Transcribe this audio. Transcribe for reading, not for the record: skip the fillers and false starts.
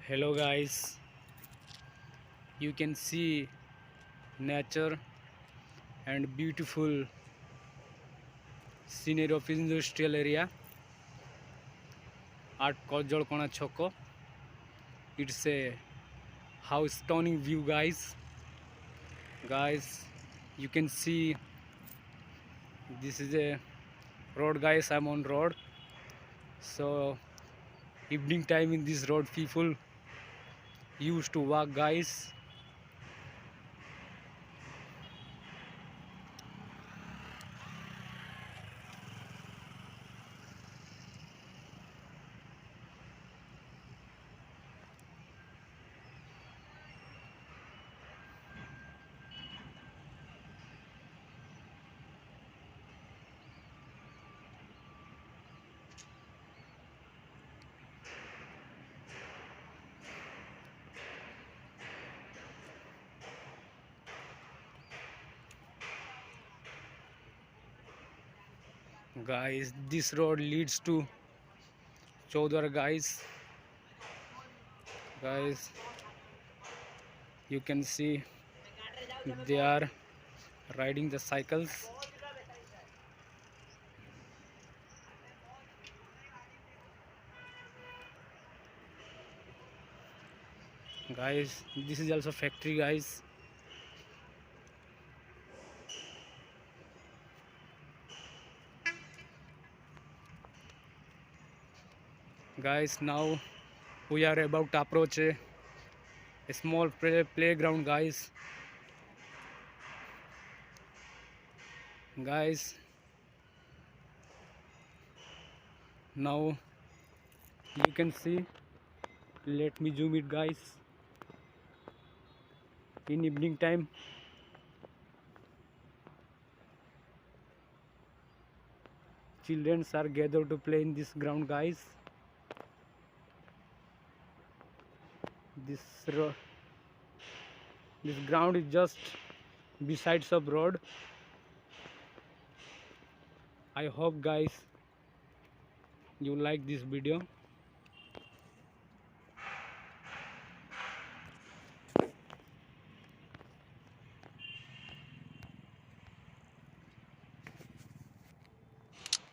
Hello guys, you can see nature and beautiful scenery of industrial area at Kojolkona Choko. It's a how stunning view guys. You can see this is a road guys. I'm on road, so evening time in this road people used to walk guys. Guys, this road leads to Chaudhar guys, you can see they are riding the cycles. Guys, this is also factory guys. Now we are about to approach a small playground guys. Now you can see, let me zoom it guys. In evening time, children are gathered to play in this ground guys. This this ground is just besides of road. I hope guys you like this video.